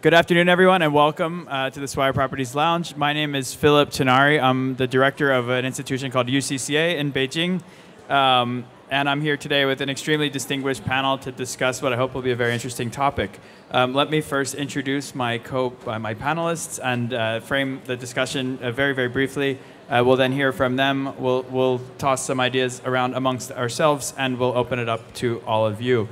Good afternoon, everyone, and welcome to the Swire Properties Lounge. My name is Philip Tenari. I'm the director of an institution called UCCA in Beijing. And I'm here today with an extremely distinguished panel to discuss what I hope will be a very interesting topic. Let me first introduce my panelists and frame the discussion very, very briefly. We'll then hear from them. We'll toss some ideas around amongst ourselves, and we'll open it up to all of you.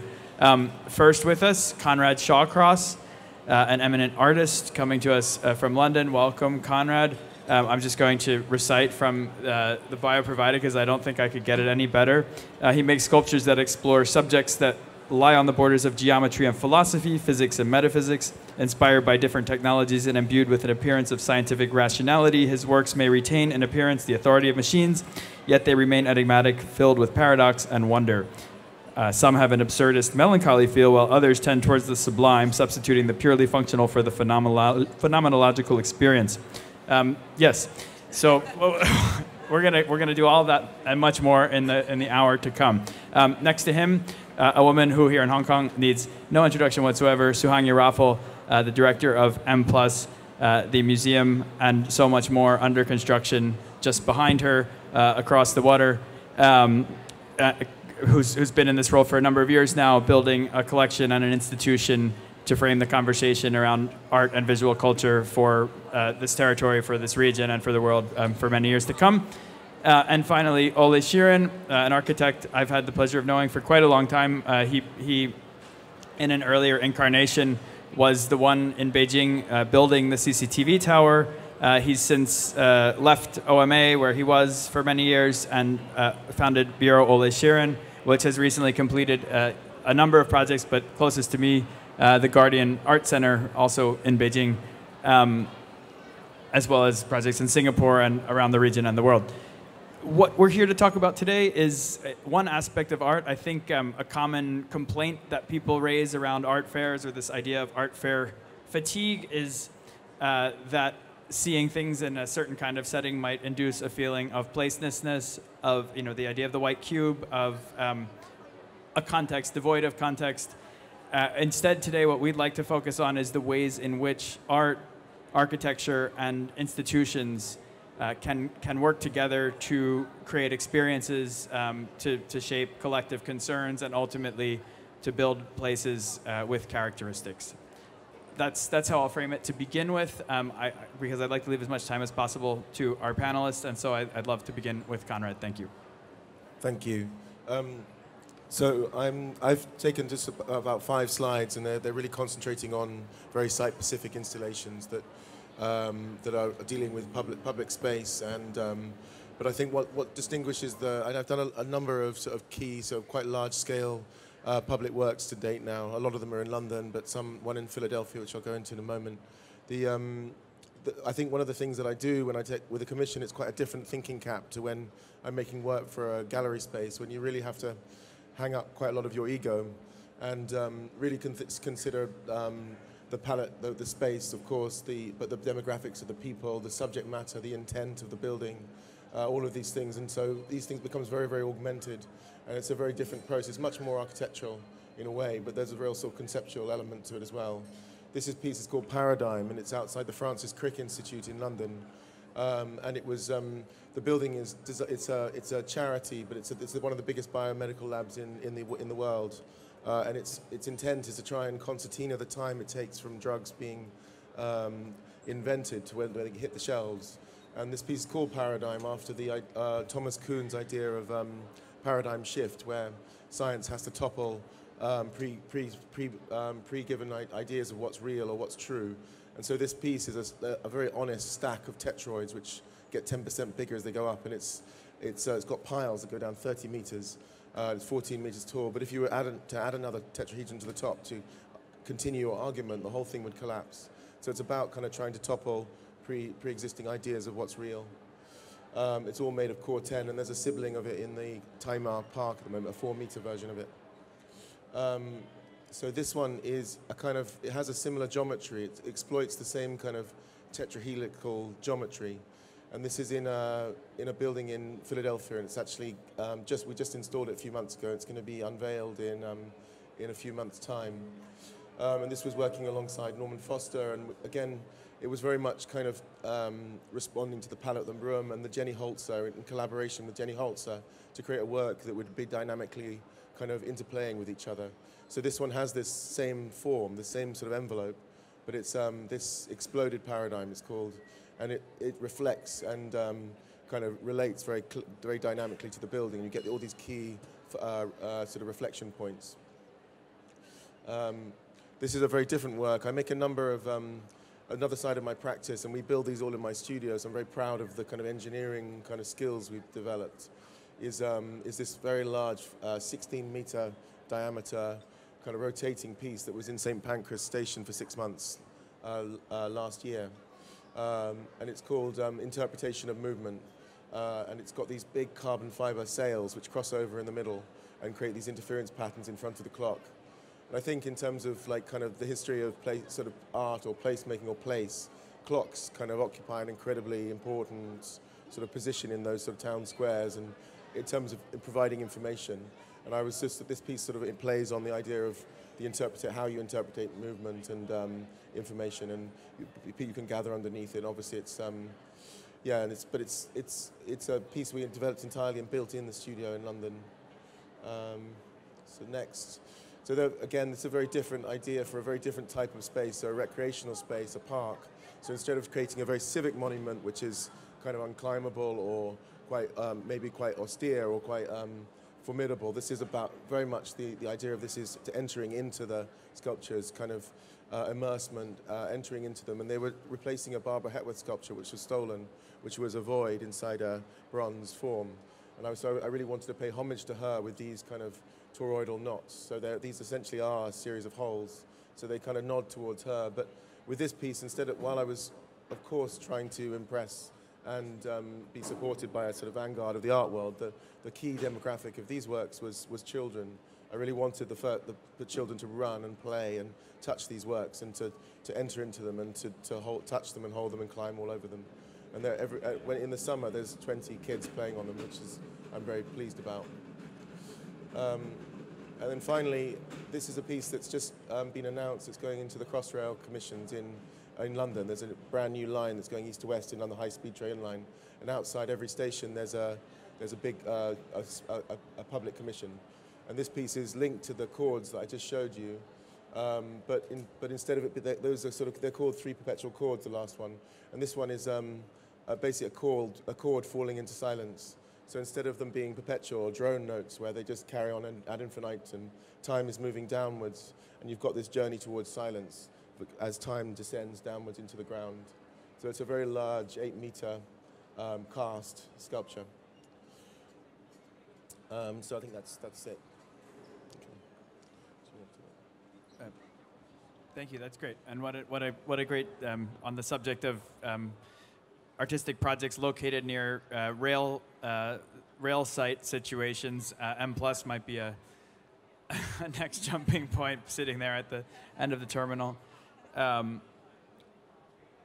First with us, Conrad Shawcross, an eminent artist coming to us from London. Welcome, Conrad. I'm just going to recite from the bio provided because I don't think I could get it any better. He makes sculptures that explore subjects that lie on the borders of geometry and philosophy, physics and metaphysics. Inspired by different technologies and imbued with an appearance of scientific rationality, his works may retain in appearance the authority of machines, yet they remain enigmatic, filled with paradox and wonder. Some have an absurdist, melancholy feel, while others tend towards the sublime, substituting the purely functional for the phenomenological experience. Yes, so we're gonna do all of that and much more in the hour to come. Next to him, a woman who here in Hong Kong needs no introduction whatsoever, Suhang Raffel, the director of M+, the museum, and so much more under construction just behind her, across the water. Who's been in this role for a number of years now, building a collection and an institution to frame the conversation around art and visual culture for this territory, for this region, and for the world for many years to come. And finally, Ole Sheeran, an architect I've had the pleasure of knowing for quite a long time. He, in an earlier incarnation, was the one in Beijing building the CCTV tower. He's since left OMA, where he was for many years, and founded Bureau Ole Sheeran, which has recently completed a number of projects, but closest to me, the Guardian Art Center, also in Beijing, as well as projects in Singapore and around the region and the world. What we're here to talk about today is one aspect of art. I think a common complaint that people raise around art fairs, or this idea of art fair fatigue, is that seeing things in a certain kind of setting might induce a feeling of placelessness, of the idea of the white cube, of a context devoid of context. Instead, today, what we'd like to focus on is the ways in which art, architecture, and institutions can work together to create experiences, to shape collective concerns, and ultimately to build places with characteristics. That's how I'll frame it to begin with, because I'd like to leave as much time as possible to our panelists, and so I'd love to begin with Conrad. Thank you. Thank you. So I've taken just about 5 slides, and they're really concentrating on very site-specific installations that are dealing with public space. And but I think what distinguishes I've done a number of sort of key, quite large-scale public works to date now. A lot of them are in London, but one in Philadelphia, which I'll go into in a moment. I think one of the things that I do when I take with a commission, it's quite a different thinking cap to when I'm making work for a gallery space, when you really have to hang up quite a lot of your ego and really consider the palette, the space, of course, but the demographics of the people, the subject matter, the intent of the building, all of these things. And so these things becomes very, very augmented, and it's a very different process, much more architectural in a way, but there's a real sort of conceptual element to it as well. This piece is called Paradigm, and it's outside the Francis Crick Institute in London. And it was, the building is, it's a charity, but it's one of the biggest biomedical labs in the world. And its intent is to try and concertina the time it takes from drugs being invented to when they hit the shelves. And this piece is called Paradigm after the Thomas Kuhn's idea of paradigm shift, where science has to topple pre-given ideas of what's real or what's true. And so this piece is a very honest stack of tetroids, which get 10% bigger as they go up, and it's got piles that go down 30 meters. It's 14 meters tall, but if you were to add another tetrahedron to the top to continue your argument, the whole thing would collapse. So it's about kind of trying to topple pre-existing ideas of what's real. It's all made of core 10, and there's a sibling of it in the Taimar Park at the moment, a 4-meter version of it. So this one is it has a similar geometry. It exploits the same kind of tetrahelical geometry. And this is in a building in Philadelphia, and it's actually we just installed it a few months ago. It's going to be unveiled in a few months' time. And this was working alongside Norman Foster, and again, it was very much kind of responding to the Palette Room and the Jenny Holzer, in collaboration with Jenny Holzer, to create a work that would be dynamically kind of interplaying with each other. So this one has this same form, the same sort of envelope, but it's this exploded paradigm, it's called, and it reflects and kind of relates very dynamically to the building. You get all these key sort of reflection points. This is a very different work. I make a number of another side of my practice, and we build these all in my studio, so I'm very proud of the kind of engineering kind of skills we've developed. Is this very large 16-meter diameter kind of rotating piece that was in St. Pancras Station for 6 months last year. And it's called Interpretation of Movement. And it's got these big carbon fiber sails which cross over in the middle and create these interference patterns in front of the clock. And I think in terms of like kind of the history of sort of art or placemaking or place, clocks kind of occupy an incredibly important sort of position in those sort of town squares and in terms of providing information. And I was just that this piece sort of it plays on the idea of how you interpret movement and information, and you can gather underneath it. Obviously, it's yeah, and it's a piece we developed entirely and built in the studio in London. So next, again, it's a very different idea for a very different type of space, so a recreational space, a park. So instead of creating a very civic monument, which is kind of unclimbable or quite maybe quite austere or quite formidable, this is about very much the idea of this is to entering into the sculptures, kind of immersement, entering into them. And they were replacing a Barbara Hepworth sculpture which was stolen, which was a void inside a bronze form. And I really wanted to pay homage to her with these kind of toroidal knots. So these essentially are a series of holes. So they kind of nod towards her. But with this piece, while I was, of course, trying to impress and be supported by a sort of vanguard of the art world, the key demographic of these works was children. I really wanted the children to run and play and touch these works and to enter into them and to touch them and hold them and climb all over them. And in the summer, there's 20 kids playing on them, which I'm very pleased about. And then finally, this is a piece that's just been announced. It's going into the Crossrail commissions in London. There's a brand new line that's going east to west on the high-speed train line. And outside every station, there's a big a public commission. And this piece is linked to the chords that I just showed you. But instead of it, those are they're called 3 perpetual chords, the last one. And this one is basically a chord falling into silence. So instead of them being perpetual drone notes where they just carry on ad infinitum and time is moving downwards, and you've got this journey towards silence as time descends downwards into the ground. So it's a very large 8-meter cast sculpture. So I think that's it. Okay. Thank you. That's great. And what a great on the subject of artistic projects located near rail site situations. M+ might be a next jumping point, sitting there at the end of the terminal.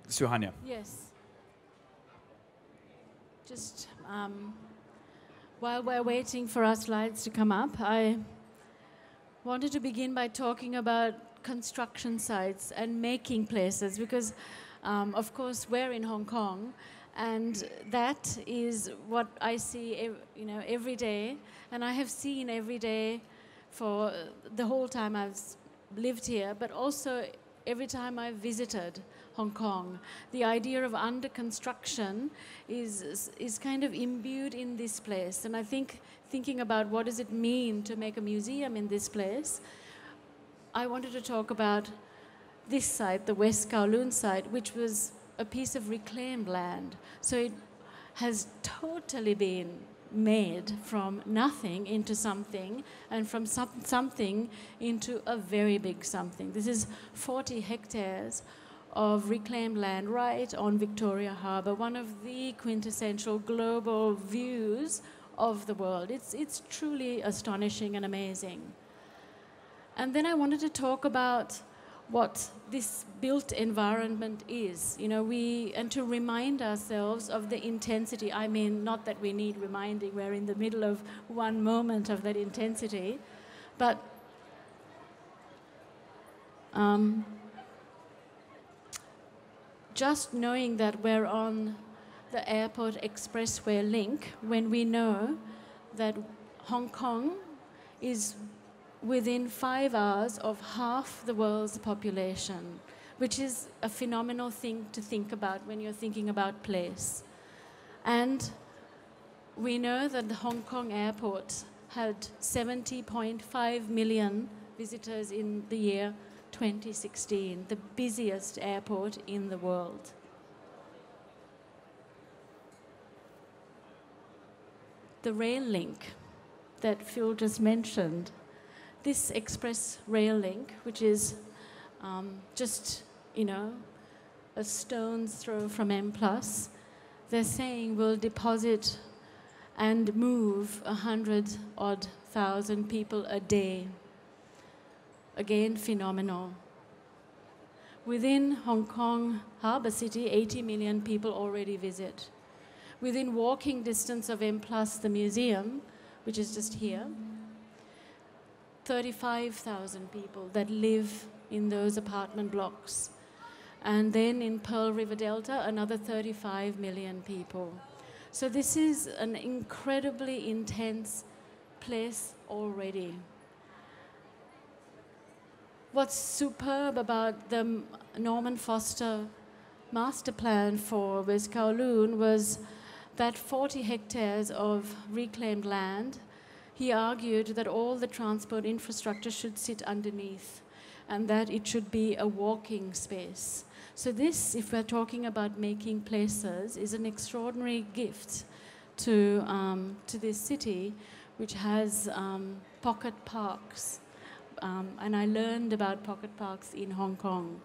Suhanya. Yes. Just while we're waiting for our slides to come up, I wanted to begin by talking about construction sites and making places, because of course we're in Hong Kong, and that is what I see every day, and I have seen every day for the whole time I've lived here, but also every time I've visited Hong Kong. The idea of under construction is kind of imbued in this place, and I think thinking about what does it mean to make a museum in this place, I wanted to talk about this site, the West Kowloon site, which was a piece of reclaimed land. So it has totally been made from nothing into something, and from something into a very big something. This is 40 hectares of reclaimed land right on Victoria Harbour, one of the quintessential global views of the world. It's truly astonishing and amazing. And then I wanted to talk about what this built environment is, and to remind ourselves of the intensity. I mean, not that we need reminding, we're in the middle of one moment of that intensity, but just knowing that we're on the airport expressway link, when we know that Hong Kong is within 5 hours of half the world's population, which is a phenomenal thing to think about when you're thinking about place. And we know that the Hong Kong airport had 70.5 million visitors in the year 2016, the busiest airport in the world. The rail link that Phil just mentioned, this express rail link, which is just, a stone's throw from M+, they're saying will deposit and move 100,000 people a day. Again, phenomenal. Within Hong Kong Harbour City, 80 million people already visit. Within walking distance of M+, the museum, which is just here, 35,000 people that live in those apartment blocks. And then in Pearl River Delta, another 35 million people. So this is an incredibly intense place already. What's superb about the Norman Foster master plan for West Kowloon was that 40 hectares of reclaimed land. He argued that all the transport infrastructure should sit underneath and that it should be a walking space. So this, if we're talking about making places, is an extraordinary gift to this city, which has pocket parks. And I learned about pocket parks in Hong Kong.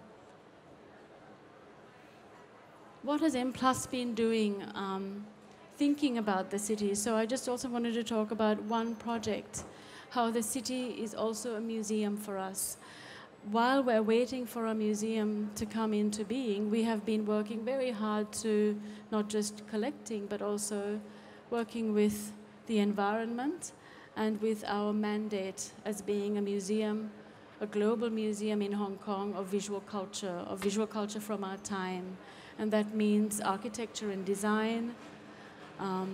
What has M+ been doing thinking about the city? So I just also wanted to talk about one project, how the city is also a museum for us. While we're waiting for a museum to come into being, we have been working very hard to not just collecting, but also working with the environment and with our mandate as being a museum, a global museum in Hong Kong of visual culture from our time. And that means architecture and design,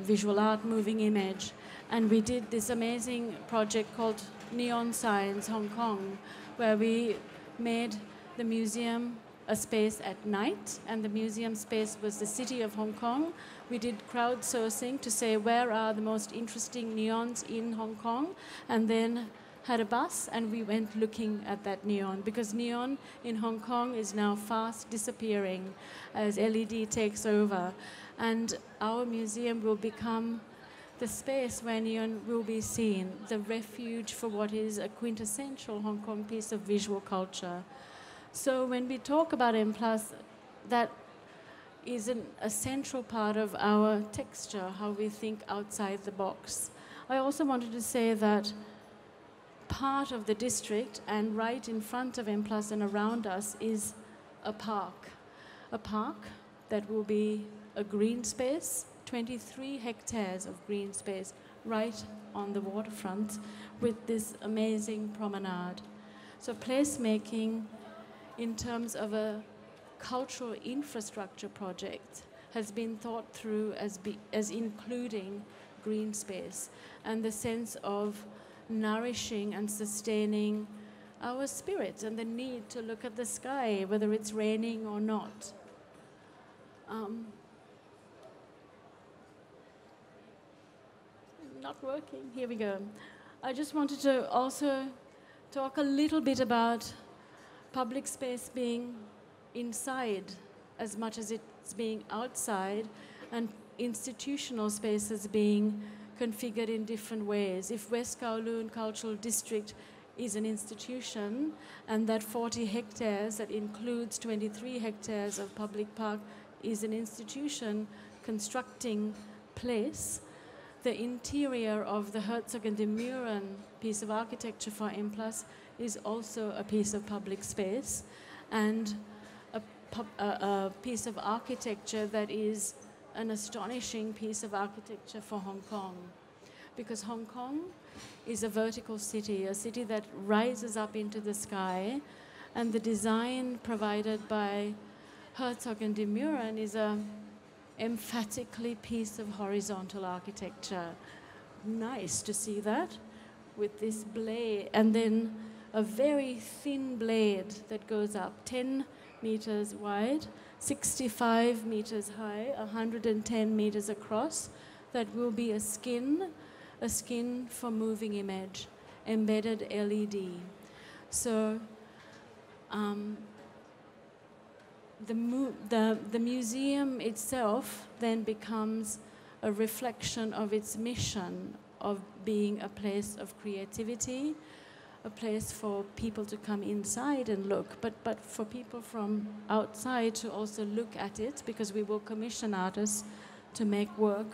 visual art, moving image. And we did this amazing project called Neon Signs Hong Kong, where we made the museum a space at night, and the museum space was the city of Hong Kong. We did crowdsourcing to say where are the most interesting neons in Hong Kong, and then had a bus and we went looking at that neon, because neon in Hong Kong is now fast disappearing as LED takes over. And our museum will become the space where neon will be seen, the refuge for what is a quintessential Hong Kong piece of visual culture. So when we talk about M+, that is a central part of our texture, how we think outside the box. I also wanted to say that part of the district and right in front of M+ and around us is a park that will be a green space, 23 hectares of green space right on the waterfront with this amazing promenade. So placemaking in terms of a cultural infrastructure project has been thought through as including green space and the sense of nourishing and sustaining our spirits and the need to look at the sky, whether it's raining or not. Not working. Here we go. I just wanted to also talk a little bit about public space being inside as much as it's being outside, and institutional spaces being configured in different ways. If West Kowloon Cultural District is an institution, and that 40 hectares that includes 23 hectares of public park is an institution constructing place, the interior of the Herzog and de Meuron piece of architecture for M+ is also a piece of public space and a piece of architecture that is an astonishing piece of architecture for Hong Kong. Because Hong Kong is a vertical city, a city that rises up into the sky, And the design provided by Herzog and de Meuron is a emphatically piece of horizontal architecture. Nice to see that with this blade, and then a very thin blade that goes up 10 meters wide, 65 meters high, 110 meters across. That will be a skin for moving image, embedded LED. So the museum itself then becomes a reflection of its mission of being a place of creativity, a place for people to come inside and look, but for people from outside to also look at it, because we will commission artists to make work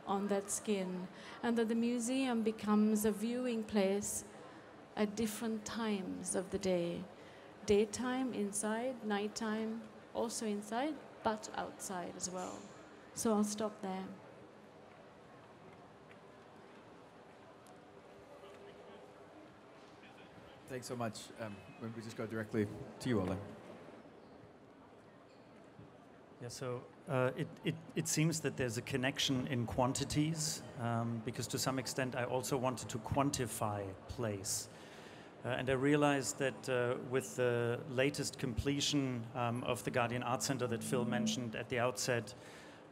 on that skin. And that the museum becomes a viewing place at different times of the day. Daytime inside, nighttime also inside, but outside as well. So I'll stop there. Thanks so much. Maybe we just go directly to you, Ole. Yeah, so it seems that there's a connection in quantities, because to some extent I also wanted to quantify place. And I realized that with the latest completion of the Guardian Art Center that Phil mentioned at the outset,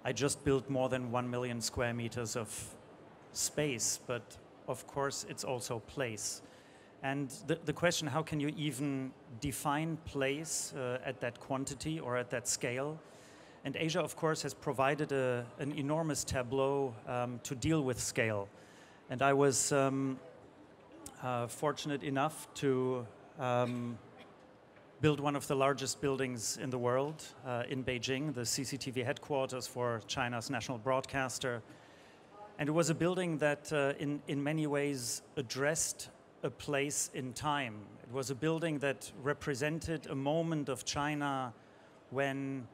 I just built more than 1 million square meters of space, but of course it's also place. And the question, how can you even define place at that quantity or at that scale? And Asia, of course, has provided an enormous tableau to deal with scale. And I was fortunate enough to build one of the largest buildings in the world in Beijing, the CCTV Headquarters for China's national broadcaster. And it was a building that in many ways addressed a place in time. It was a building that represented a moment of China when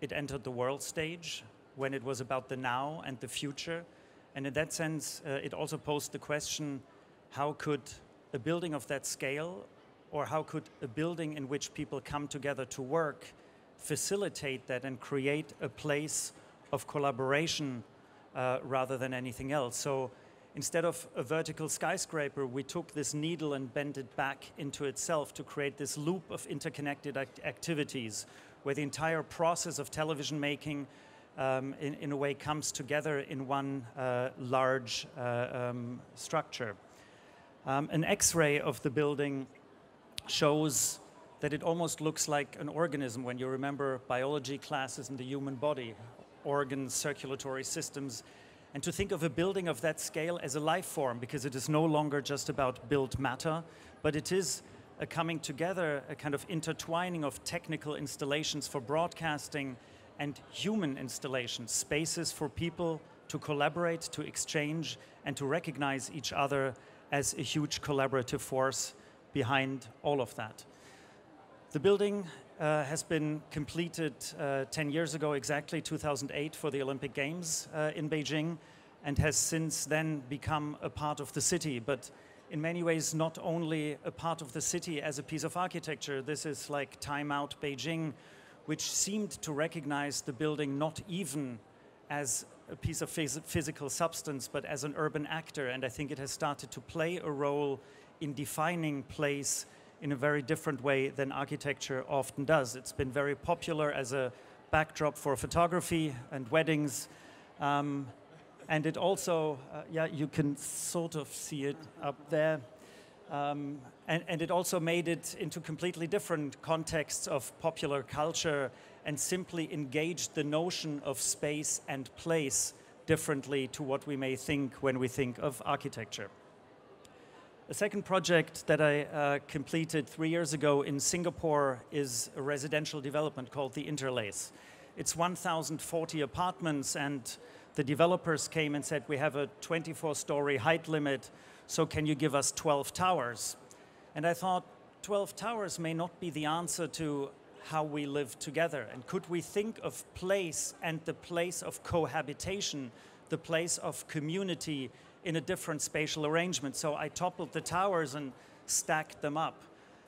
it entered the world stage, when it was about the now and the future. And in that sense, it also posed the question, how could a building of that scale, or how could a building in which people come together to work facilitate that and create a place of collaboration rather than anything else? So instead of a vertical skyscraper, we took this needle and bent it back into itself to create this loop of interconnected activities where the entire process of television making in a way comes together in one large structure. An X-ray of the building shows that it almost looks like an organism when you remember biology classes in the human body, organs, circulatory systems, and to think of a building of that scale as a life form, because it is no longer just about built matter, but it is a coming together, a kind of intertwining of technical installations for broadcasting and human installations, spaces for people to collaborate, to exchange, and to recognize each other as a huge collaborative force behind all of that. The building has been completed 10 years ago, exactly 2008, for the Olympic Games in Beijing, and has since then become a part of the city, but in many ways not only a part of the city as a piece of architecture. This is like Time Out Beijing, which seemed to recognize the building not even as a piece of physical substance, but as an urban actor, and I think it has started to play a role in defining place in a very different way than architecture often does. It's been very popular as a backdrop for photography and weddings. And it also, yeah, you can sort of see it up there. And it also made it into completely different contexts of popular culture and simply engaged the notion of space and place differently to what we may think when we think of architecture. A second project that I completed 3 years ago in Singapore is a residential development called the Interlace. It's 1,040 apartments, and the developers came and said, we have a 24-story height limit, so can you give us 12 towers? And I thought, 12 towers may not be the answer to how we live together. And could we think of place and the place of cohabitation, the place of community in a different spatial arrangement? So I toppled the towers and stacked them up.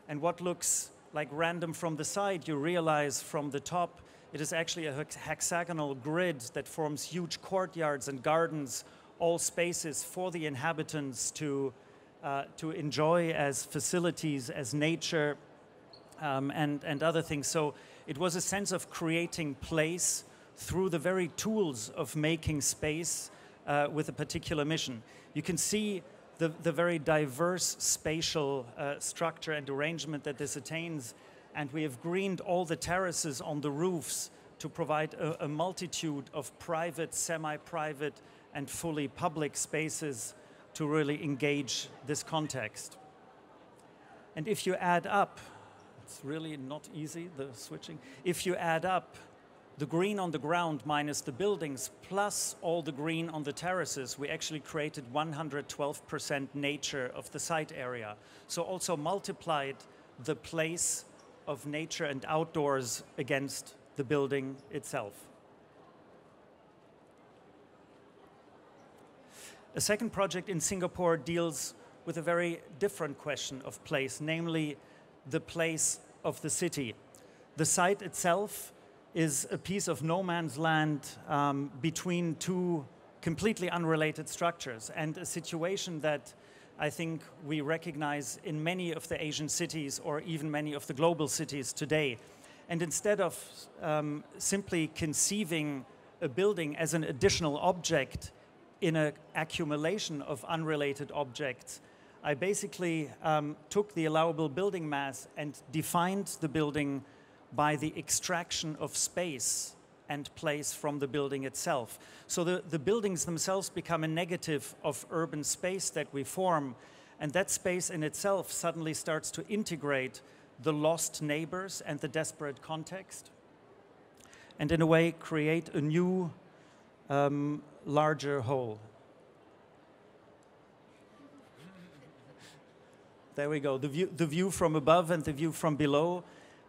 And what looks like random from the side, you realize from the top, it is actually a hexagonal grid that forms huge courtyards and gardens, all spaces for the inhabitants to enjoy as facilities, as nature, and other things. So it was a sense of creating place through the very tools of making space with a particular mission. You can see the very diverse spatial structure and arrangement that this attains, and we have greened all the terraces on the roofs to provide a multitude of private, semi-private, and fully public spaces to really engage this context. And if you add up, it's really not easy, the switching. If you add up the green on the ground minus the buildings plus all the green on the terraces, we actually created 112% nature of the site area. So also multiplied the place of nature and outdoors against the building itself. A second project in Singapore deals with a very different question of place, namely the place of the city. The site itself is a piece of no man's land between two completely unrelated structures, and a situation that I think we recognize in many of the Asian cities or even many of the global cities today. And instead of simply conceiving a building as an additional object in an accumulation of unrelated objects, I basically took the allowable building mass and defined the building by the extraction of space and place from the building itself. So the buildings themselves become a negative of urban space that we form, and that space in itself suddenly starts to integrate the lost neighbors and the desperate context, and in a way create a new, larger whole. There we go, the view from above and the view from below.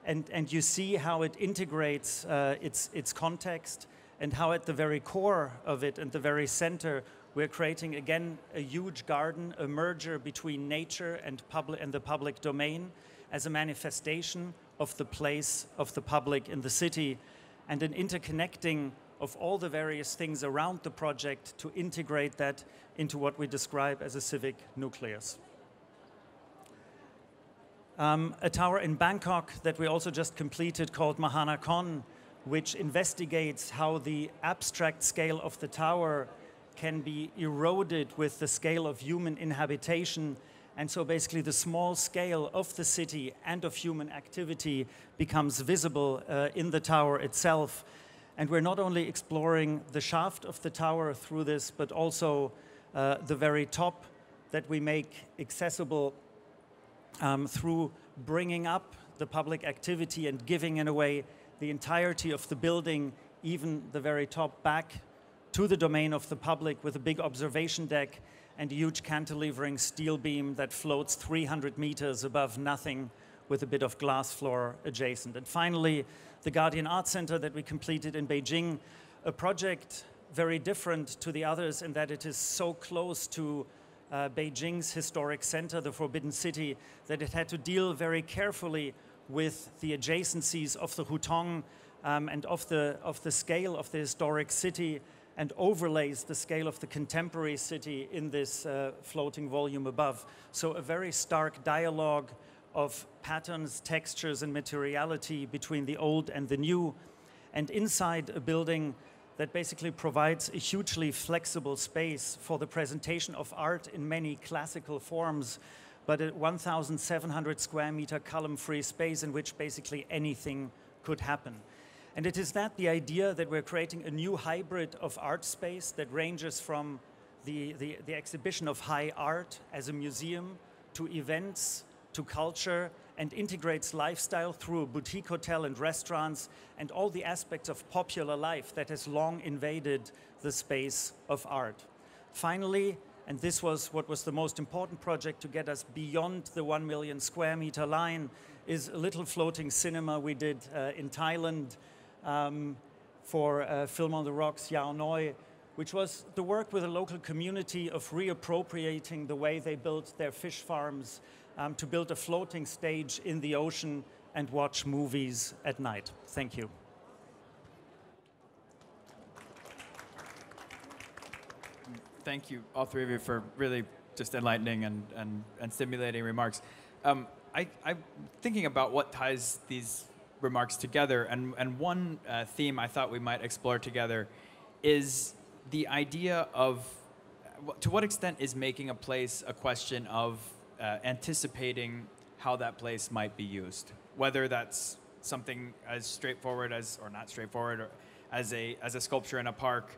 And you see how it integrates its context, and how at the very core of it and the very center, we're creating again a huge garden, a merger between nature and the public domain as a manifestation of the place of the public in the city, and an interconnecting of all the various things around the project to integrate that into what we describe as a civic nucleus. A tower in Bangkok that we also just completed called Mahanakhon, which investigates how the abstract scale of the tower can be eroded with the scale of human inhabitation. And so basically the small scale of the city and of human activity becomes visible in the tower itself. And we're not only exploring the shaft of the tower through this, but also the very top that we make accessible through bringing up the public activity and giving, in a way, the entirety of the building, even the very top, back to the domain of the public with a big observation deck and a huge cantilevering steel beam that floats 300 meters above nothing with a bit of glass floor adjacent. And finally, the Guardian Art Center that we completed in Beijing, a project very different to the others in that it is so close to Beijing's historic center, the Forbidden City, that it had to deal very carefully with the adjacencies of the Hutong and of the scale of the historic city, and overlays the scale of the contemporary city in this floating volume above. So a very stark dialogue of patterns, textures, and materiality between the old and the new, and inside a building that basically provides a hugely flexible space for the presentation of art in many classical forms, but a 1,700 square meter column-free space in which basically anything could happen. And it is that the idea that we're creating a new hybrid of art space that ranges from the exhibition of high art as a museum to events, to culture, and integrates lifestyle through a boutique hotel and restaurants and all the aspects of popular life that has long invaded the space of art. Finally, and this was what was the most important project to get us beyond the 1 million square meter line, is a little floating cinema we did in Thailand for Film on the Rocks, Yao Noi, which was the work with a local community of reappropriating the way they built their fish farms to build a floating stage in the ocean and watch movies at night. Thank you. Thank you, all three of you, for really just enlightening and stimulating remarks. I'm thinking about what ties these remarks together, and one theme I thought we might explore together is the idea of, to what extent is making a place a question of anticipating how that place might be used, whether that's something as straightforward as, or not straightforward, or as a sculpture in a park,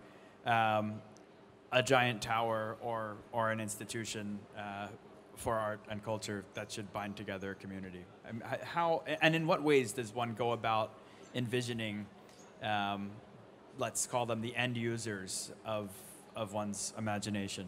a giant tower, or an institution for art and culture that should bind together a community. How and in what ways does one go about envisioning, let's call them the end users of one's imagination?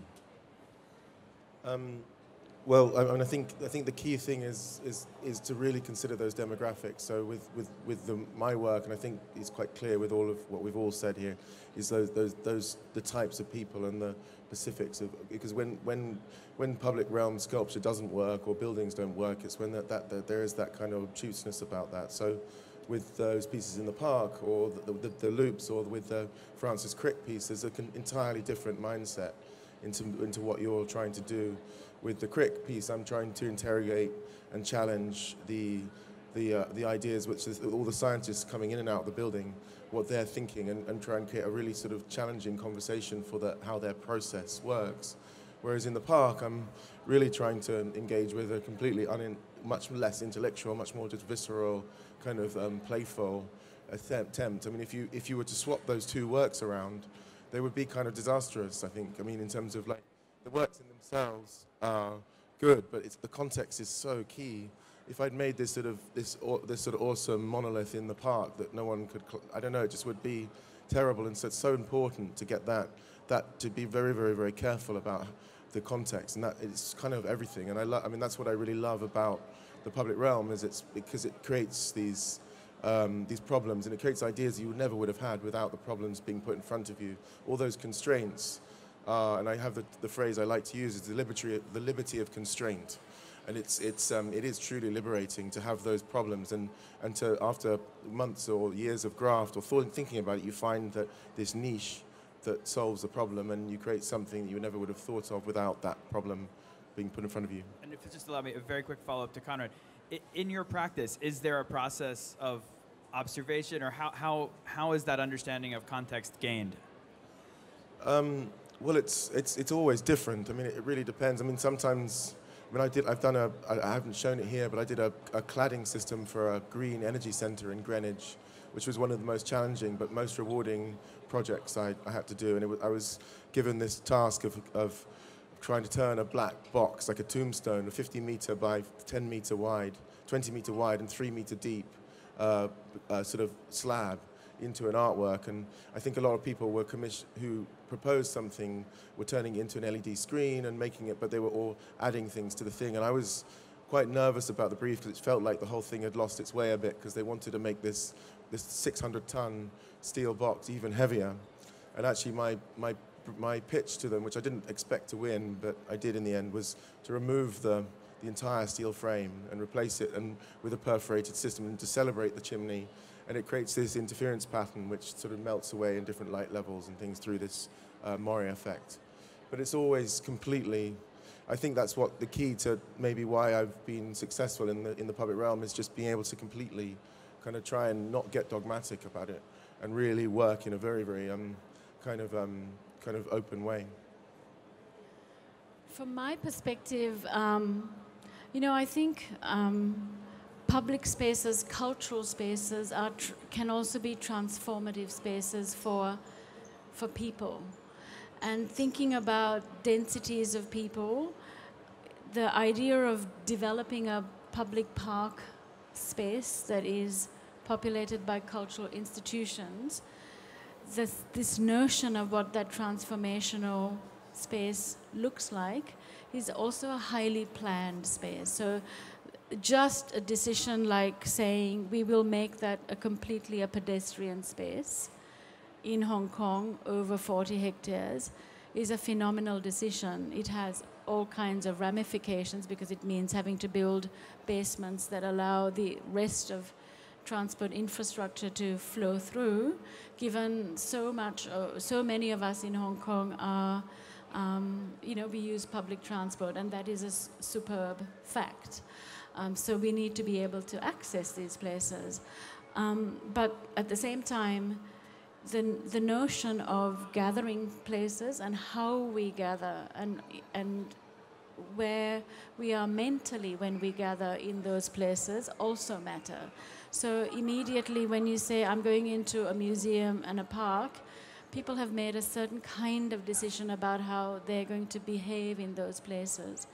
Well, I think the key thing is to really consider those demographics. So with my work, and I think it's quite clear with all of what we've all said here, is those the types of people and the specifics of, because when public realm sculpture doesn't work or buildings don't work, it's when that there is that kind of obtuseness about that. So with those pieces in the park, or the loops, or with the Francis Crick piece, there's an entirely different mindset into what you're trying to do. With the Crick piece, I'm trying to interrogate and challenge the ideas, which is all the scientists coming in and out of the building, what they're thinking, and try and create a really sort of challenging conversation for how their process works. Whereas in the park, I'm really trying to engage with a completely much less intellectual, much more just visceral, kind of playful attempt. I mean, if you were to swap those two works around, they would be kind of disastrous, I think. I mean, in terms of, like, the works in themselves are good, but the context is so key. If I'd made this sort of awesome monolith in the park that no one could, I don't know, it just would be terrible. And so it's so important to get that to be very, very, very careful about the context, and that it's kind of everything. And I mean, that's what I really love about the public realm, is it's because it creates these problems, and it creates ideas you never would have had without the problems being put in front of you. All those constraints. And I have the phrase I like to use is the liberty of constraint, and it is truly liberating to have those problems, and to, after months or years of graft or thinking about it, you find that this niche that solves a problem, and you create something that you never would have thought of without that problem being put in front of you. And if you just allow me a very quick follow-up to Conrad, in your practice, is there a process of observation, or how is that understanding of context gained? Well, it's always different. I mean, it really depends. I mean, sometimes, I mean, I haven't shown it here, but I did a cladding system for a green energy center in Greenwich, which was one of the most challenging but most rewarding projects I had to do. And I was given this task of trying to turn a black box, like a tombstone, a 50-meter by 10-meter wide, 20-meter wide, and 3-meter deep sort of slab into an artwork. And I think a lot of people were who proposed something were turning it into an LED screen and making it, but they were all adding things to the thing. And I was quite nervous about the brief, because it felt like the whole thing had lost its way a bit, because they wanted to make this 600-ton steel box even heavier. And actually my pitch to them, which I didn't expect to win, but I did in the end, was to remove the entire steel frame and replace it with a perforated system, and to celebrate the chimney. And it creates this interference pattern which sort of melts away in different light levels and things through this Mori effect. But it's always completely, I think that's what the key to maybe why I've been successful in the public realm, is just being able to completely kind of try and not get dogmatic about it, and really work in a very, very kind of open way. From my perspective, I think public spaces, cultural spaces can also be transformative spaces for people. And thinking about densities of people, the idea of developing a public park space that is populated by cultural institutions, this notion of what that transformational space looks like is also a highly planned space. So just a decision like saying we will make that completely a pedestrian space in Hong Kong over 40 hectares is a phenomenal decision. It has all kinds of ramifications, because it means having to build basements that allow the rest of transport infrastructure to flow through, given so many of us in Hong Kong are, we use public transport, and that is a superb fact. So we need to be able to access these places. But at the same time, the notion of gathering places and how we gather and where we are mentally when we gather in those places also matter. So immediately when you say, I'm going into a museum and a park, people have made a certain kind of decision about how they're going to behave in those places.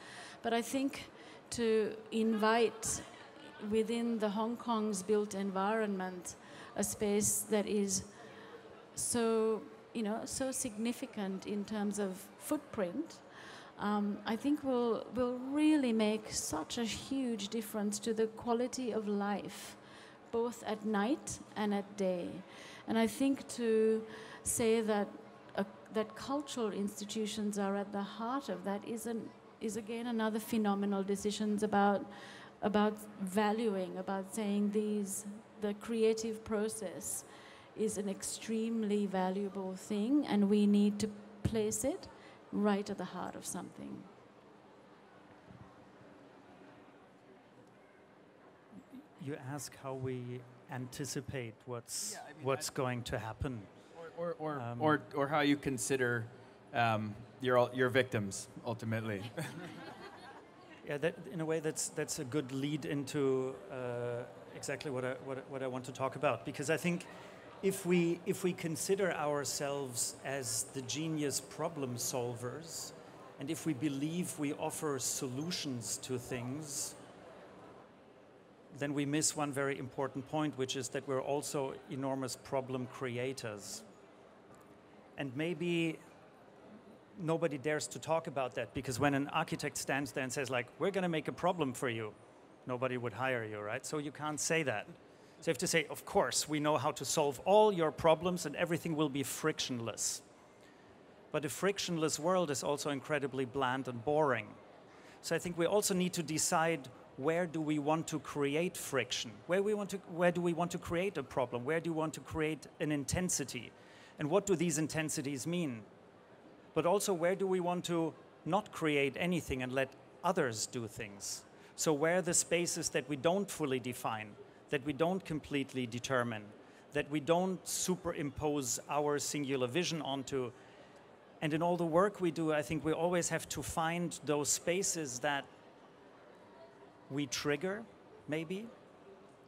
But I think to invite within the Hong Kong's built environment a space that is so significant in terms of footprint, I think will really make such a huge difference to the quality of life, both at night and at day. And I think to say that that cultural institutions are at the heart of that is again another phenomenal decisions about valuing, about saying the creative process is an extremely valuable thing, and we need to place it right at the heart of something. You ask how we anticipate what's going to happen, or how you consider your victims ultimately. Yeah, in a way, that's a good lead into exactly what I want to talk about, because I think if we consider ourselves as the genius problem solvers, and if we believe we offer solutions to things, then we miss one very important point, which is that we're also enormous problem creators. And maybe nobody dares to talk about that, because when an architect stands there and says, like, we're going to make a problem for you, nobody would hire you, right? So you can't say that. So you have to say, of course, we know how to solve all your problems and everything will be frictionless. But a frictionless world is also incredibly bland and boring. So I think we also need to decide, where do we want to create friction? Where do we want to create a problem? Where do we want to create an intensity? And what do these intensities mean? But also, where do we want to not create anything and let others do things? So where are the spaces that we don't fully define, that we don't completely determine, that we don't superimpose our singular vision onto? And in all the work we do, I think we always have to find those spaces that we trigger, maybe,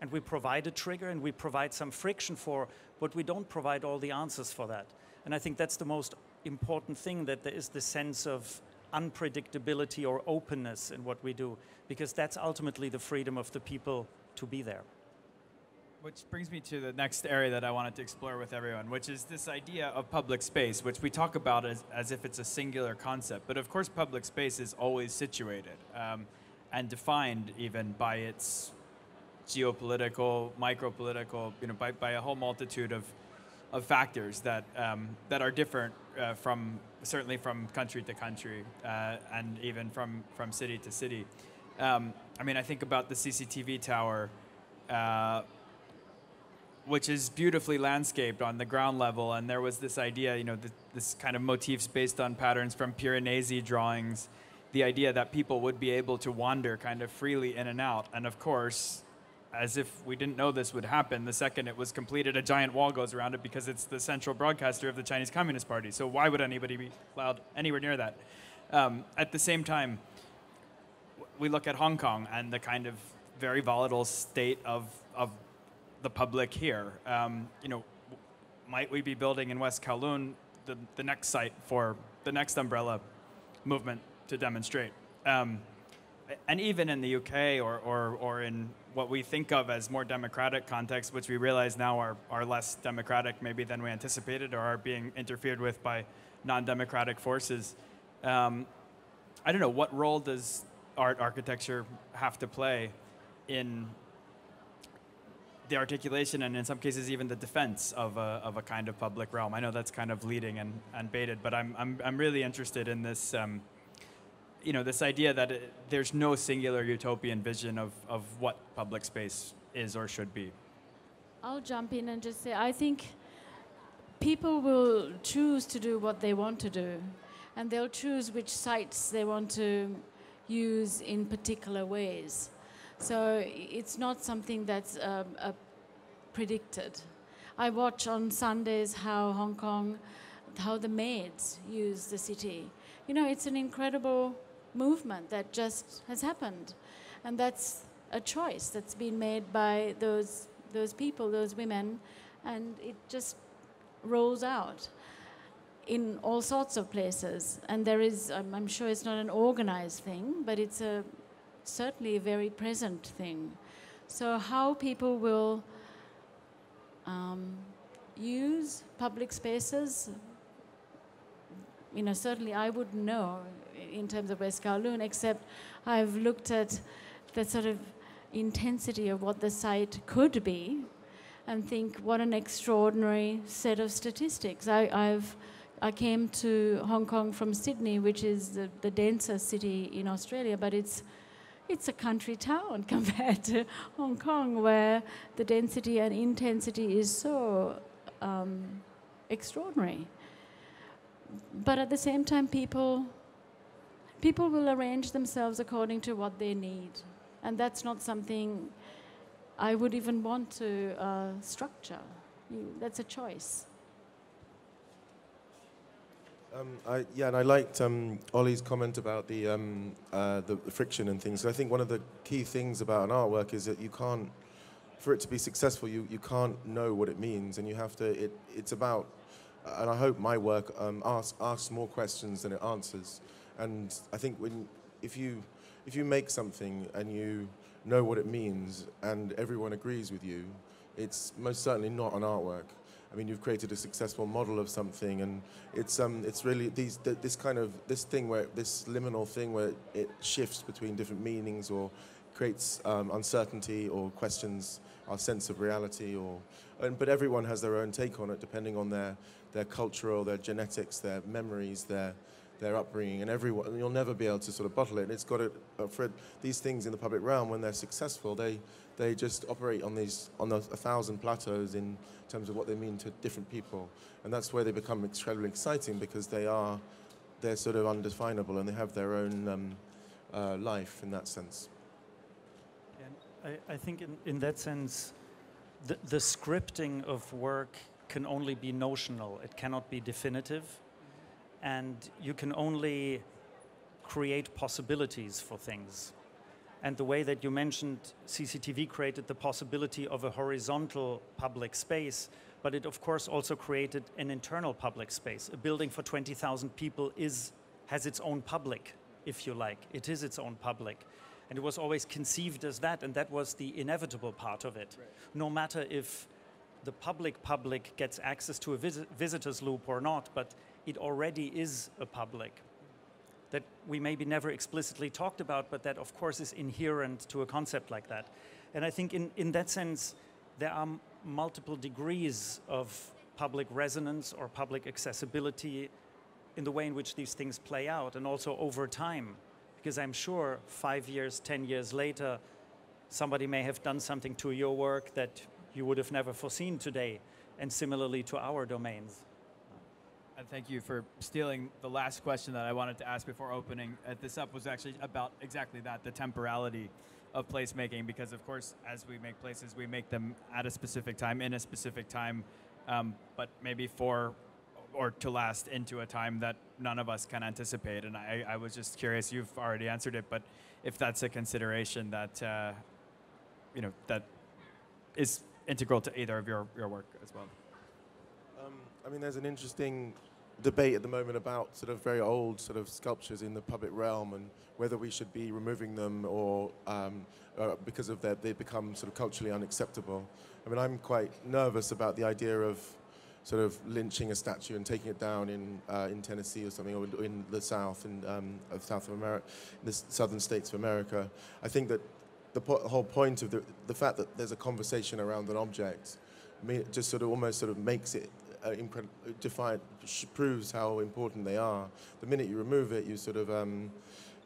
and we provide a trigger and we provide some friction for, but we don't provide all the answers for that. And I think that's the most important thing, that there is the sense of unpredictability or openness in what we do, because that's ultimately the freedom of the people to be there. Which brings me to the next area that I wanted to explore with everyone, which is this idea of public space, which we talk about as if it's a singular concept. But of course, public space is always situated and defined even by its geopolitical, micropolitical, by a whole multitude of factors that are different certainly from country to country and even from city to city. I think about the CCTV tower, which is beautifully landscaped on the ground level, and there was this idea, this kind of motifs based on patterns from Piranesi drawings, the idea that people would be able to wander kind of freely in and out. And of course, as if we didn't know this would happen, the second it was completed, a giant wall goes around it because it's the central broadcaster of the Chinese Communist Party. So why would anybody be allowed anywhere near that? At the same time, we look at Hong Kong and the kind of very volatile state of the public here. Might we be building in West Kowloon the next site for the next umbrella movement to demonstrate? And even in the UK or in what we think of as more democratic contexts, which we realize now are less democratic maybe than we anticipated, or are being interfered with by non-democratic forces. I don't know, what role does architecture have to play in the articulation and in some cases even the defense of a kind of public realm? I know that's kind of leading and baited, but I'm really interested in this this idea that there's no singular utopian vision of what public space is or should be. I'll jump in and just say, I think people will choose to do what they want to do, and they'll choose which sites they want to use in particular ways. So it's not something that's predicted. I watch on Sundays how the maids use the city. It's an incredible movement that just has happened. And that's a choice that's been made by those people, those women, and it just rolls out in all sorts of places. And there is, I'm sure it's not an organized thing, but it's certainly a very present thing. So how people will use public spaces, certainly I wouldn't know in terms of West Kowloon, except I've looked at the sort of intensity of what the site could be and think what an extraordinary set of statistics. I came to Hong Kong from Sydney, which is the densest city in Australia, but it's a country town compared to Hong Kong, where the density and intensity is so extraordinary. But at the same time, people will arrange themselves according to what they need. And that's not something I would even want to structure. That's a choice. And I liked Ollie's comment about the friction and things. So I think one of the key things about an artwork is that you can't, for it to be successful, you can't know what it means, and you have to. It's about, and I hope my work asks more questions than it answers. And I think if you make something and you know what it means and everyone agrees with you, it's most certainly not an artwork. I mean, you've created a successful model of something, and it's really this liminal thing where it shifts between different meanings or creates uncertainty or questions our sense of reality. But everyone has their own take on it, depending on their cultural, their genetics, their memories, their upbringing, and you'll never be able to sort of bottle it. And it's got to, for these things in the public realm, when they're successful, they just operate on 1,000 plateaus in terms of what they mean to different people, and that's where they become incredibly exciting, because they're sort of undefinable and they have their own life in that sense. And I think in that sense, the scripting of work can only be notional. It cannot be definitive. And you can only create possibilities for things. And the way that you mentioned CCTV created the possibility of a horizontal public space, but it of course also created an internal public space. A building for 20,000 people has its own public, if you like. It is its own public. And it was always conceived as that, and that was the inevitable part of it. Right. No matter if the public gets access to a visitor's loop or not, but it already is a public that we maybe never explicitly talked about, but that of course is inherent to a concept like that. And I think in that sense, there are multiple degrees of public resonance or public accessibility in the way in which these things play out, and also over time. Because I'm sure 5 years, 10 years later, somebody may have done something to your work that you would have never foreseen today, and similarly to our domains. And thank you for stealing the last question that I wanted to ask before opening this up, was actually about exactly that, the temporality of placemaking, because of course, as we make places, we make them at a specific time, in a specific time, but maybe for or to last into a time that none of us can anticipate. And I was just curious, you've already answered it, but if that's a consideration that, that is integral to either of your work as well. I mean, there's an interesting debate at the moment about sort of very old sort of sculptures in the public realm and whether we should be removing them or because of they become sort of culturally unacceptable. I mean, I'm quite nervous about the idea of sort of lynching a statue and taking it down in Tennessee or something, or in the South, of South of America, in the southern states of America. I think that the whole point of the fact that there's a conversation around an object just sort of almost sort of makes it proves how important they are. The minute you remove it, you sort of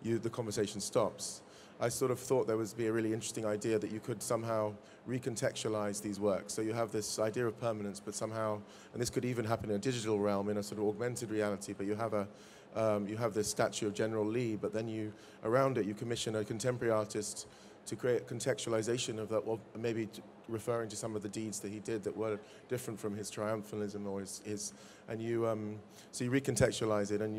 the conversation stops. I sort of thought there would be a really interesting idea that you could somehow recontextualize these works. So you have this idea of permanence, but somehow, and this could even happen in a digital realm, in a sort of augmented reality, but you have this statue of General Lee, but then around it, you commission a contemporary artist to create contextualization of that, or maybe referring to some of the deeds that he did that were different from his triumphalism or and so you recontextualize it, and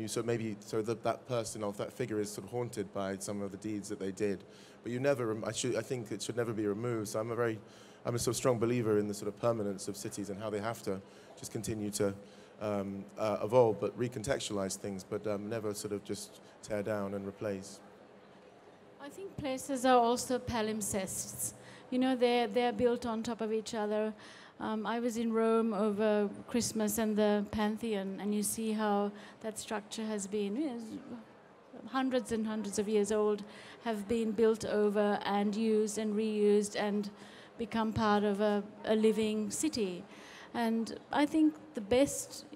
that person or that figure is sort of haunted by some of the deeds that they did, but I think it should never be removed. So I'm a sort of strong believer in the sort of permanence of cities and how they have to just continue to evolve, but recontextualize things, but never sort of just tear down and replace. I think places are also palimpsests. You know, they're built on top of each other. I was in Rome over Christmas and the Pantheon, and you see how that structure has been, hundreds and hundreds of years old, have been built over and used and reused and become part of a living city. And I think the best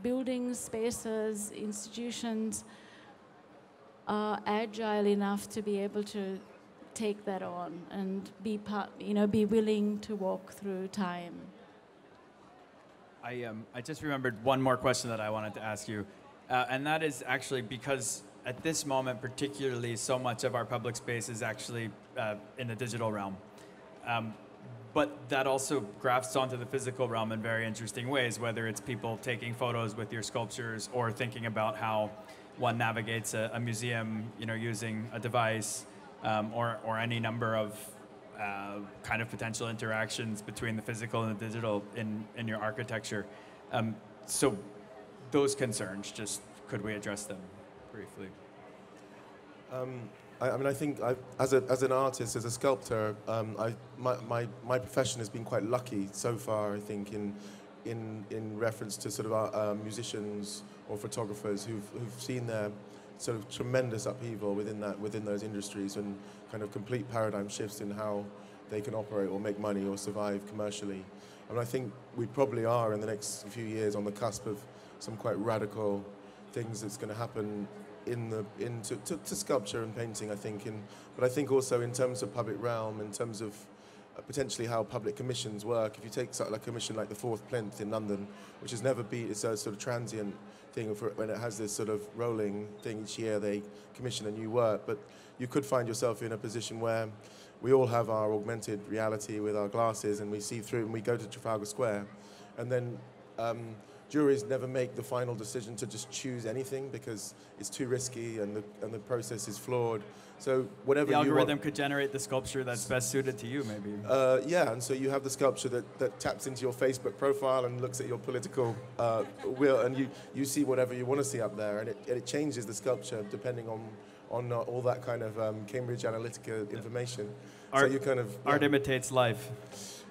buildings, spaces, institutions are agile enough to be able to take that on and be willing to walk through time. I just remembered one more question that I wanted to ask you, and that is actually because at this moment, particularly, so much of our public space is actually in the digital realm. But that also grafts onto the physical realm in very interesting ways, whether it's people taking photos with your sculptures or thinking about how one navigates a museum, using a device, or any number of kind of potential interactions between the physical and the digital in your architecture. So those concerns, just could we address them briefly? I think as an artist, as a sculptor, my profession has been quite lucky so far, I think, in reference to sort of musicians or photographers who've seen their sort of tremendous upheaval within those industries and kind of complete paradigm shifts in how they can operate or make money or survive commercially. And I think we probably are in the next few years on the cusp of some quite radical things that's going to happen to sculpture and painting, I think. But I think also in terms of public realm, in terms of potentially how public commissions work. If you take something like a commission like the Fourth Plinth in London, which has never been, it's a sort of transient thing when it has this sort of rolling thing each year, they commission a new work. But you could find yourself in a position where we all have our augmented reality with our glasses and we see through and we go to Trafalgar Square. And then juries never make the final decision to just choose anything because it's too risky and the process is flawed. So whatever the algorithm could generate the sculpture that's best suited to you, maybe. Yeah, and so you have the sculpture that taps into your Facebook profile and looks at your political will, and you see whatever you want to see up there, and it changes the sculpture depending on all that kind of Cambridge Analytica information. Art, so you kind of art imitates life.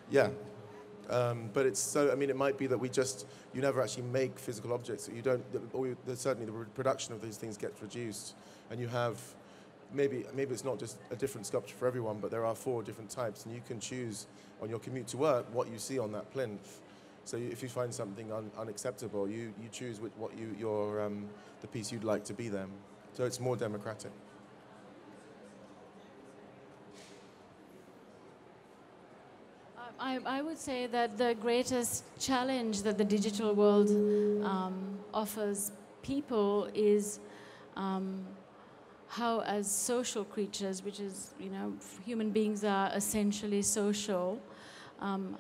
Yeah. But it's so, I mean, it might be that you never actually make physical objects. That you don't, certainly the production of these things gets reduced. And you have, maybe it's not just a different sculpture for everyone, but there are 4 different types. And you can choose on your commute to work what you see on that plinth. So if you find something unacceptable, you choose what the piece you'd like to be then. So it's more democratic. I would say that the greatest challenge that the digital world offers people is how, as social creatures, which is, human beings are essentially social,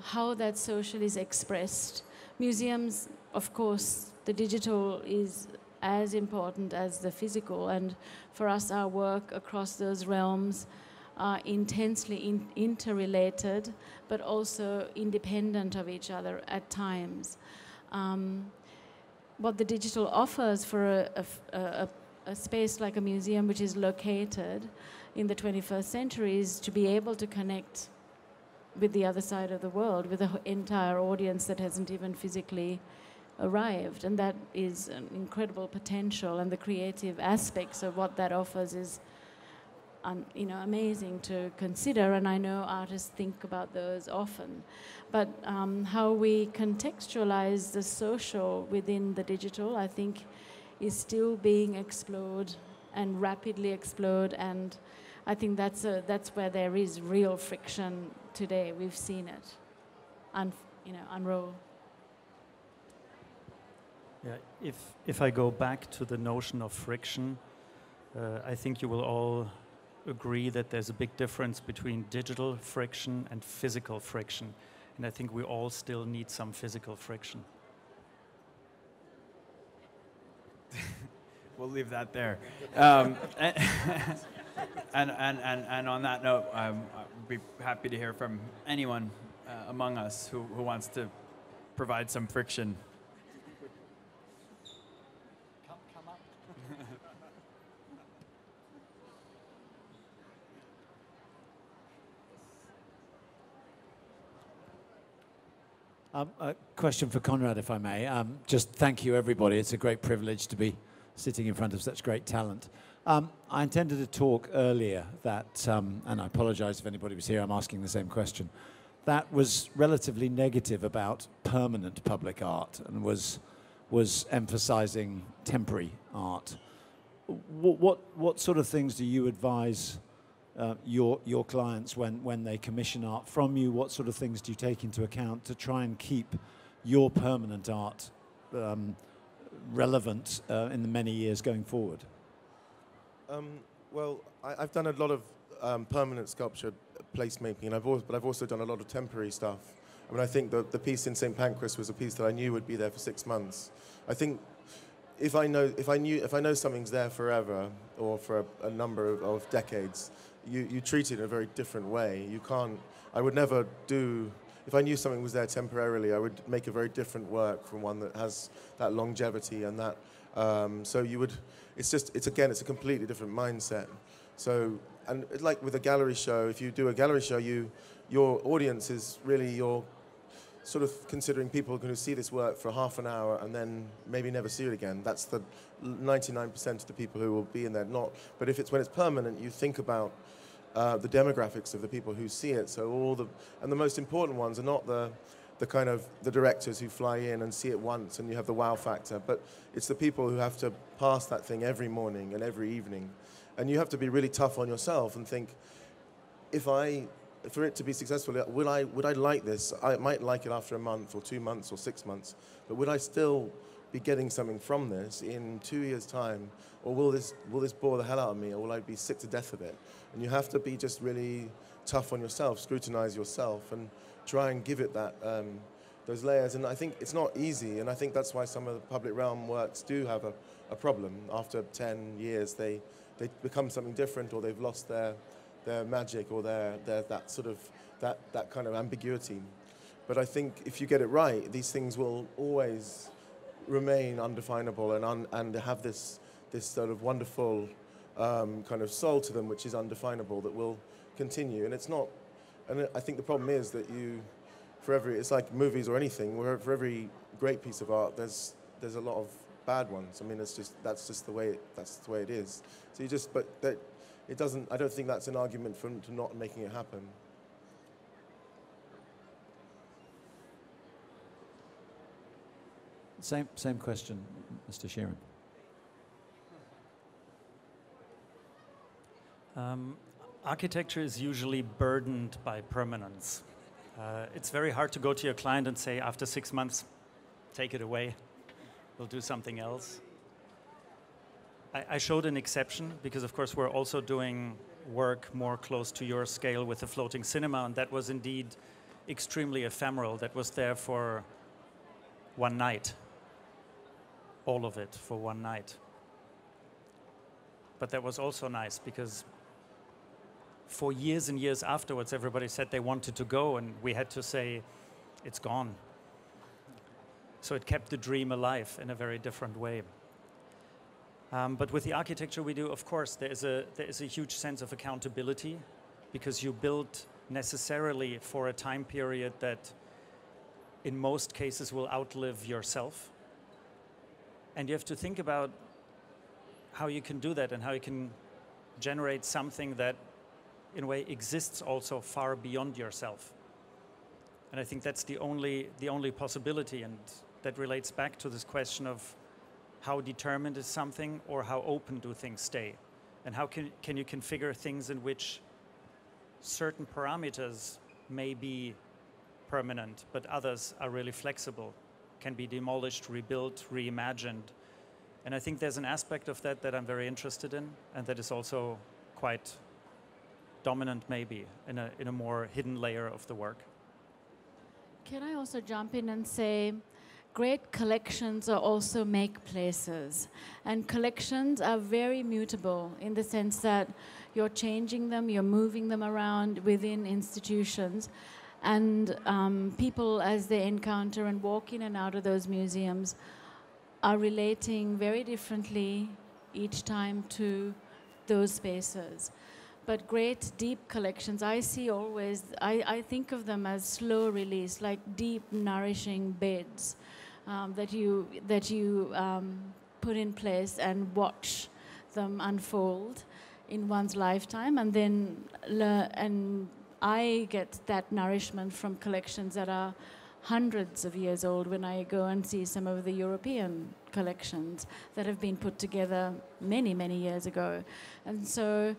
how that social is expressed. Museums, of course, the digital is as important as the physical, and for us, our work across those realms are intensely interrelated, but also independent of each other at times. What the digital offers for a space like a museum, which is located in the 21st century, is to be able to connect with the other side of the world, with an entire audience that hasn't even physically arrived. And that is an incredible potential, and the creative aspects of what that offers is amazing to consider, and I know artists think about those often. But how we contextualize the social within the digital, I think, is still being explored and rapidly explored, and I think that's where there is real friction today. We've seen it, unroll. Yeah, if I go back to the notion of friction, I think you will all agree that there's a big difference between digital friction and physical friction. And I think we all still need some physical friction. We'll leave that there. And on that note, I'd be happy to hear from anyone among us who wants to provide some friction. Come up. A question for Conrad, if I may. Just thank you, everybody. It's a great privilege to be sitting in front of such great talent. I intended to talk earlier that, and I apologize if anybody was here, I'm asking the same question, that was relatively negative about permanent public art and was emphasizing temporary art. What sort of things do you advise your clients when they commission art from you? What sort of things do you take into account to try and keep your permanent art relevant in the many years going forward? Well, I've done a lot of permanent sculpture placemaking, but I've also done a lot of temporary stuff. I mean, I think the piece in St. Pancras was a piece that I knew would be there for 6 months. I think if I know something's there forever or for a number of decades, you treat it in a very different way. You can't. I would never do. If I knew something was there temporarily, I would make a very different work from one that has that longevity and that. So you would. It's a completely different mindset. So, and like with a gallery show, if you do a gallery show, your audience is really your sort of considering people who see this work for half an hour and then maybe never see it again. That's the 99% of the people who will be in there. But when it's permanent, you think about the demographics of the people who see it. So the most important ones are not the kind of the directors who fly in and see it once and you have the wow factor, but it's the people who have to pass that thing every morning and every evening. And you have to be really tough on yourself and think, for it to be successful, would I like this? I might like it after a month or 2 months or 6 months, but would I still be getting something from this in 2 years' time? Or will this bore the hell out of me, or will I be sick to death of it? And you have to be just really tough on yourself, scrutinize yourself, and try and give it those layers. And I think it's not easy, and I think that's why some of the public realm works do have a problem. After 10 years, they become something different, or they've lost their magic, or that kind of ambiguity. But I think if you get it right, these things will always remain undefinable and have this sort of wonderful kind of soul to them, which is undefinable, that will continue. And it's not. And I think the problem is that it's like movies or anything, where for every great piece of art, there's a lot of bad ones. I mean, that's just the way it is. So it doesn't. I don't think that's an argument for not making it happen. Same question, Mr. Sheeran. Architecture is usually burdened by permanence. It's very hard to go to your client and say, after 6 months, take it away, we'll do something else. I showed an exception because, of course, we're also doing work more close to your scale with the floating cinema, and that was indeed extremely ephemeral. That was there for one night, all of it for one night. But that was also nice because for years and years afterwards, everybody said they wanted to go, and we had to say, it's gone. So it kept the dream alive in a very different way. But with the architecture we do, of course, there is a huge sense of accountability, because you build necessarily for a time period that in most cases will outlive yourself. And you have to think about how you can do that and how you can generate something that in a way exists also far beyond yourself. And I think that's the only possibility, and that relates back to this question of how determined is something, or how open do things stay? And how can you configure things in which certain parameters may be permanent, but others are really flexible, can be demolished, rebuilt, reimagined. And I think there's an aspect of that that I'm very interested in, and that is also quite dominant maybe in a more hidden layer of the work. Can I also jump in and say, great collections are also make places. And collections are very mutable in the sense that you're changing them, you're moving them around within institutions. And people, as they encounter and walk in and out of those museums, are relating very differently each time to those spaces. But great deep collections, I see always, I think of them as slow release, like deep nourishing beds that you put in place and watch them unfold in one's lifetime, and then I get that nourishment from collections that are hundreds of years old when I go and see some of the European collections that have been put together many, many years ago. And so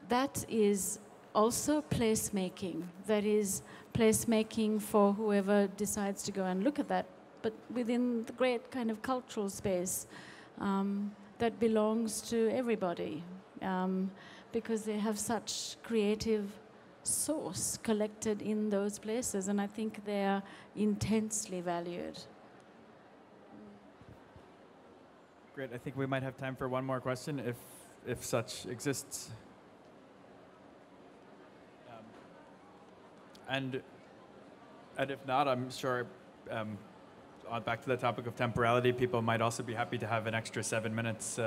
that is also placemaking. That is placemaking for whoever decides to go and look at that, but within the great kind of cultural space that belongs to everybody, because they have such creative source collected in those places, and I think they are intensely valued. Great. I think we might have time for one more question, if such exists. And if not, I'm sure, back to the topic of temporality, people might also be happy to have an extra 7 minutes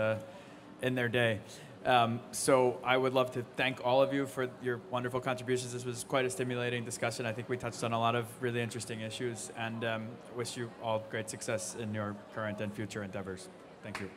in their day. So I would love to thank all of you for your wonderful contributions. This was quite a stimulating discussion. I think we touched on a lot of really interesting issues, and wish you all great success in your current and future endeavors. Thank you.